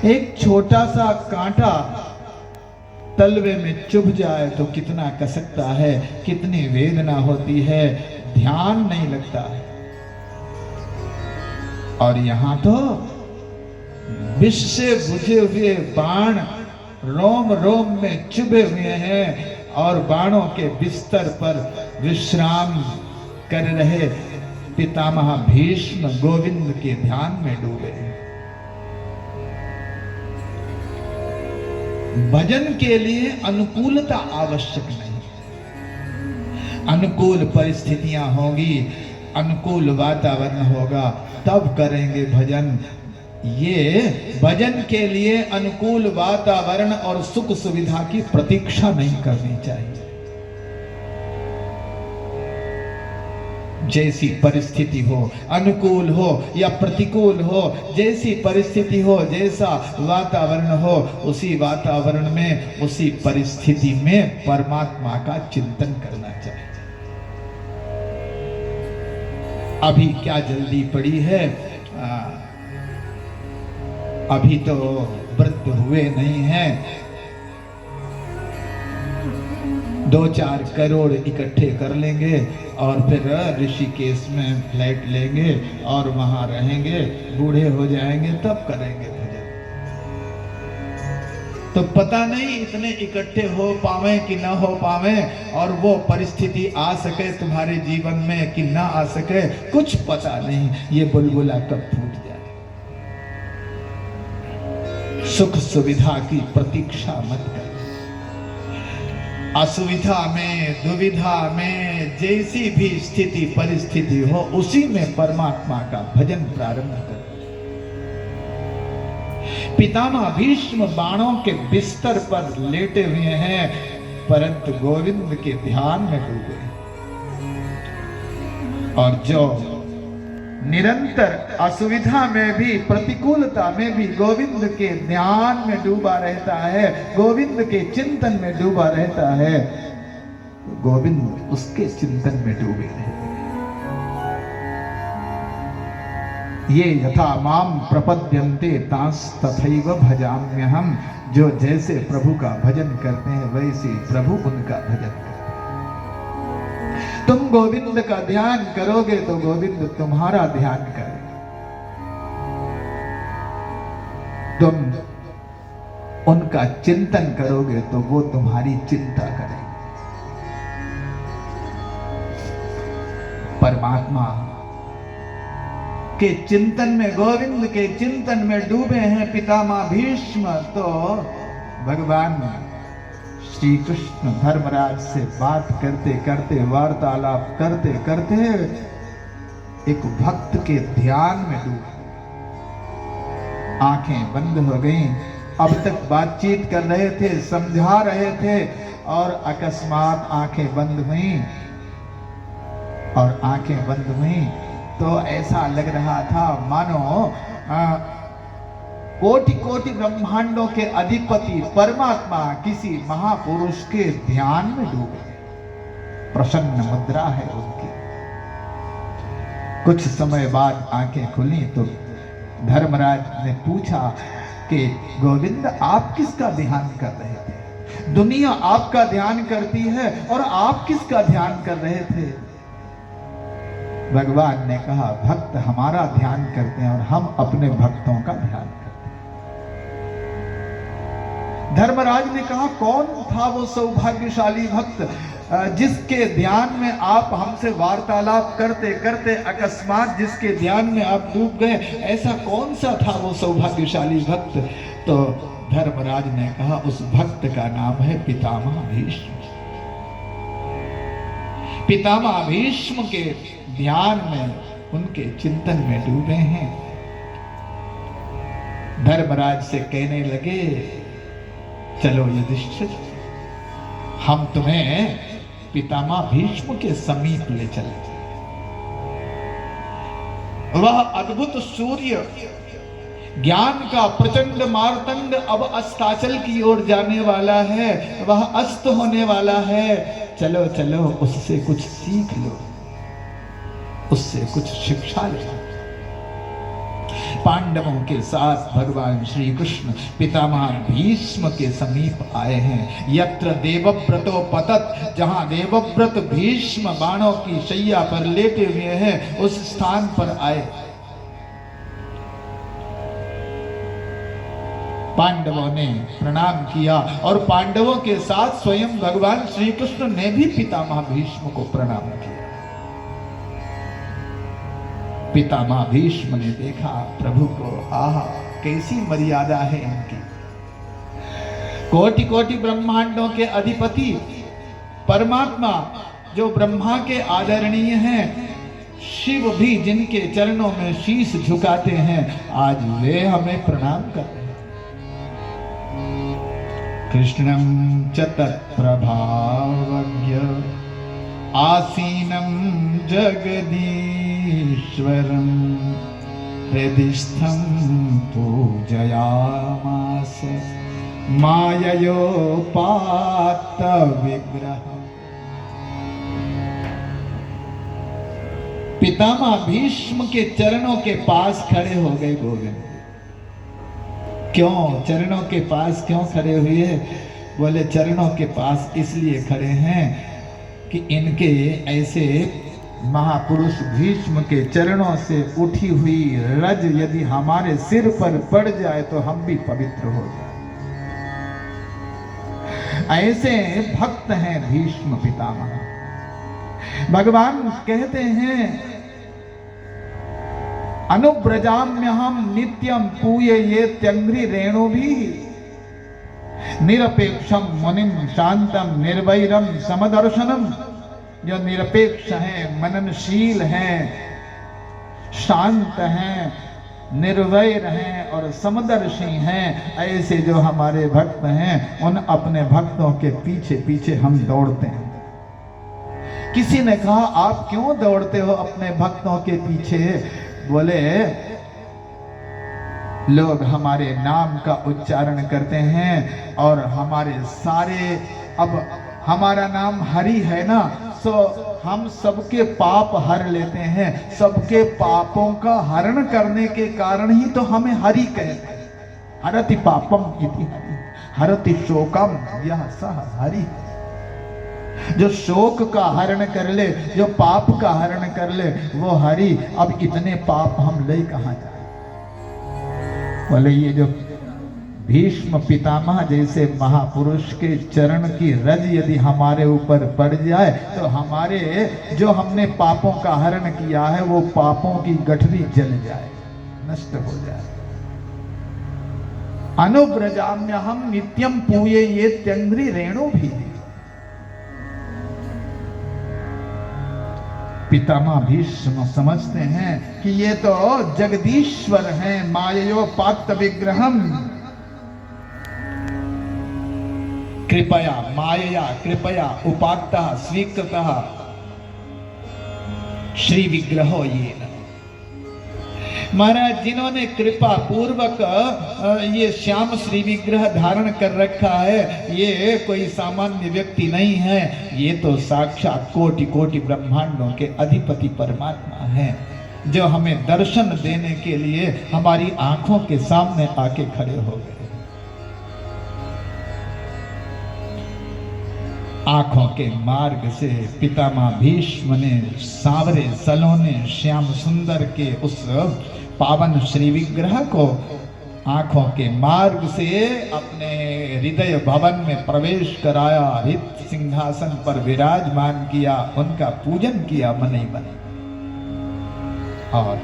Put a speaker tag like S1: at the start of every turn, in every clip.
S1: एक छोटा सा कांटा तलवे में चुभ जाए तो कितना कसकता है, कितनी वेदना होती है, ध्यान नहीं लगता है। और यहां तो विष से बुझे हुए बाण रोम रोम में चुभे हुए हैं और बाणों के बिस्तर पर विश्राम कर रहे पितामह भीष्म गोविंद के ध्यान में डूबे। भजन के लिए अनुकूलता आवश्यक नहीं, अनुकूल परिस्थितियां होंगी, अनुकूल वातावरण होगा, तब करेंगे भजन। ये भजन के लिए अनुकूल वातावरण और सुख सुविधा की प्रतीक्षा नहीं करनी चाहिए। जैसी परिस्थिति हो, अनुकूल हो या प्रतिकूल हो, जैसी परिस्थिति हो, जैसा वातावरण हो, उसी वातावरण में, उसी परिस्थिति में परमात्मा का चिंतन करना चाहिए। अभी क्या जल्दी पड़ी है, अभी तो वृद्ध हुए नहीं हैं, 2-4 करोड़ इकट्ठे कर लेंगे और फिर ऋषिकेश में फ्लैट लेंगे और वहां रहेंगे, बूढ़े हो जाएंगे तब करेंगे भजन। तो पता नहीं इतने इकट्ठे हो पावे कि ना हो पावे, और वो परिस्थिति आ सके तुम्हारे जीवन में कि ना आ सके, कुछ पता नहीं। ये बुलबुला कब फूट जाए। सुख सुविधा की प्रतीक्षा मत कर। असुविधा में, दुविधा में, जैसी भी स्थिति परिस्थिति हो, उसी में परमात्मा का भजन प्रारंभ कर। पितामह भीष्म बाणों के बिस्तर पर लेटे हुए हैं, परंतु गोविंद के ध्यान में डूबे। और जो निरंतर असुविधा में भी, प्रतिकूलता में भी गोविंद के ध्यान में डूबा रहता है, गोविंद के चिंतन में डूबा रहता है, गोविंद उसके चिंतन में डूबे रहते हैं। ये यथा माम प्रपद्यन्ते तांस तथैव भजाम्यहम्। जो जैसे प्रभु का भजन करते हैं वैसे प्रभु उनका भजन करते हैं। तुम गोविंद का ध्यान करोगे तो गोविंद तुम्हारा ध्यान करेगा। तुम उनका चिंतन करोगे तो वो तुम्हारी चिंता करेंगे। परमात्मा के चिंतन में, गोविंद के चिंतन में डूबे हैं पितामह भीष्म। तो भगवान श्री कृष्ण धर्मराज से बात करते करते, वार्तालाप करते करते एक भक्त के ध्यान में डूबे। आंखें बंद हो गईं। अब तक बातचीत कर रहे थे, समझा रहे थे, और अकस्मात आंखें बंद हुईं। और आंखें बंद हुईं तो ऐसा लग रहा था मानो कोटि कोटि ब्रह्मांडों के अधिपति परमात्मा किसी महापुरुष के ध्यान में डूबे। प्रसन्न मुद्रा है उनकी। कुछ समय बाद आंखें खुली तो धर्मराज ने पूछा कि गोविंद आप किसका ध्यान कर रहे थे? दुनिया आपका ध्यान करती है और आप किसका ध्यान कर रहे थे? भगवान ने कहा भक्त हमारा ध्यान करते हैं और हम अपने भक्तों का ध्यान करते हैं। धर्मराज ने कहा कौन था वो सौभाग्यशाली भक्त जिसके ध्यान में आप हमसे वार्तालाप करते करते अकस्मात जिसके ध्यान में आप डूब गए? ऐसा कौन सा था वो सौभाग्यशाली भक्त? तो धर्मराज ने कहा उस भक्त का नाम है पितामह भीष्म। पितामह भीष्म के ध्यान में, उनके चिंतन में डूबे हैं। धर्मराज से कहने लगे चलो युधिष्ठिर, हम तुम्हें पितामह भीष्म के समीप ले चले। वह अद्भुत सूर्य ज्ञान का प्रचंड मार्तंड अब अस्ताचल की ओर जाने वाला है, वह अस्त होने वाला है। चलो चलो उससे कुछ सीख लो, उससे कुछ शिक्षा लो। पांडवों के साथ भगवान श्री कृष्ण पितामह भीष्म के समीप आए हैं। यत्र देवव्रतो पतत, जहां देवव्रत भीष्म बाणों की शैया पर लेटे हुए हैं, उस स्थान पर आए। पांडवों ने प्रणाम किया और पांडवों के साथ स्वयं भगवान श्री कृष्ण ने भी पितामह भीष्म को प्रणाम किया। पितामह भीष्म ने देखा प्रभु को, आहा कैसी मर्यादा है इनकी। कोटि कोटि ब्रह्मांडों के अधिपति परमात्मा जो ब्रह्मा के आदरणीय हैं, शिव भी जिनके चरणों में शीश झुकाते हैं, आज वे हमें प्रणाम करते हैं। कृष्णं च तत्प्रभावज्ञ आसीनं जगदीश्वरं हृदिस्थं पूजयामास माययोपात्त विग्रहम्। पितामह भीष्म के चरणों के पास खड़े हो गए गोविंद। क्यों चरणों के पास क्यों खड़े हुए? बोले चरणों के पास इसलिए खड़े हैं कि इनके ऐसे महापुरुष भीष्म के चरणों से उठी हुई रज यदि हमारे सिर पर पड़ जाए तो हम भी पवित्र हो जाए। ऐसे भक्त हैं भीष्म पितामह। भगवान कहते हैं अनुव्रजाम्यहं नित्यं पूये ये त्यंग्री रेणु भी निरपेक्षम मुनिम शांतम निर्वैरम समदर्शनम। जो निरपेक्ष हैं, मननशील हैं, शांत हैं, निर्वैर हैं और समदर्शी हैं, ऐसे जो हमारे भक्त हैं, उन अपने भक्तों के पीछे पीछे हम दौड़ते हैं। किसी ने कहा आप क्यों दौड़ते हो अपने भक्तों के पीछे? बोले लोग हमारे नाम का उच्चारण करते हैं और हमारे सारे, अब हमारा नाम हरि है ना, सो हम सबके पाप हर लेते हैं। सबके पापों का हरण करने के कारण ही तो हमें हरि कहते हैं। हरति पापम इति हरि, हरति शोकम यह सह हरि। जो शोक का हरण कर ले, जो पाप का हरण कर ले, वो हरि। अब इतने पाप हम ले कहां जाए? बोले ये जो भीष्म पितामह जैसे महापुरुष के चरण की रज यदि हमारे ऊपर पड़ जाए तो हमारे जो हमने पापों का हरण किया है वो पापों की गठरी जल जाए, नष्ट हो जाए। अनुव्रजाम्यहं नित्यं पूये ये त्यंग्री रेणु भी। पितामह भीष्म समझते हैं कि ये तो जगदीश्वर हैं, माययोपात्त विग्रहम। कृपया मायया कृपया उपात्तः स्वीकृतः श्री विग्रहो ये। महाराज जिन्होंने कृपा पूर्वक ये श्याम श्री विग्रह धारण कर रखा है, ये कोई सामान्य व्यक्ति नहीं है। ये तो साक्षात कोटि कोटि ब्रह्मांडों के अधिपति परमात्मा हैं, जो हमें दर्शन देने के लिए हमारी आंखों के सामने आके खड़े हो गए। आंखों के मार्ग से पितामह भीष्म ने सांवरे सलोने श्याम सुंदर के उस पावन श्री विग्रह को आंखों के मार्ग से अपने हृदय भवन में प्रवेश कराया, हृत सिंहासन पर विराजमान किया, उनका पूजन किया मन ही मन। और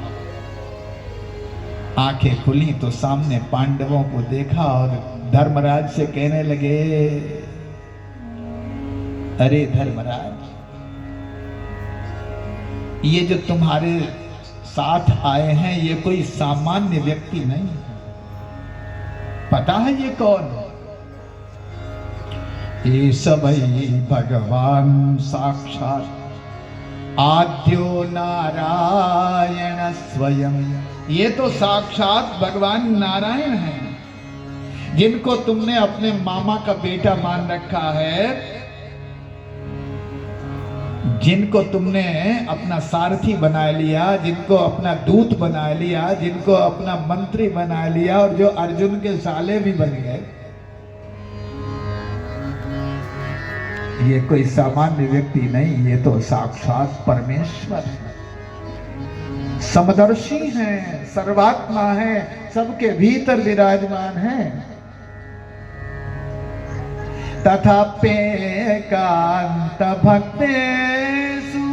S1: आंखें खुली तो सामने पांडवों को देखा और धर्मराज से कहने लगे, अरे धर्मराज, ये जो तुम्हारे साथ आए हैं ये कोई सामान्य व्यक्ति नहीं। पता है ये कौन? ये सब भगवान साक्षात आद्यो नारायण स्वयं। ये तो साक्षात भगवान नारायण हैं, जिनको तुमने अपने मामा का बेटा मान रखा है। जिनको तुमने अपना सारथी बना लिया, जिनको अपना दूत बना लिया, जिनको अपना मंत्री बना लिया और जो अर्जुन के साले भी बन गए, ये कोई सामान्य व्यक्ति नहीं, ये तो साक्षात परमेश्वर है, समदर्शी हैं, सर्वात्मा है, सबके भीतर विराजमान है। तथाप्येकांत भक्तेषु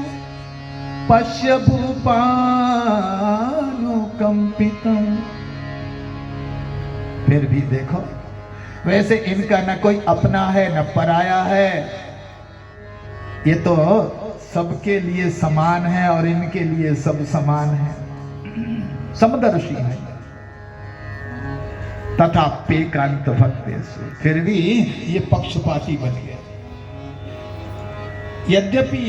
S1: पश्य भूपानुकंपितम्। फिर भी देखो, वैसे इनका न कोई अपना है न पराया है, ये तो सबके लिए समान है और इनके लिए सब समान है, समदर्शी है। तथाप्येकांत भक्तेषु, फिर भी ये पक्षपाती बन गए। यद्यपि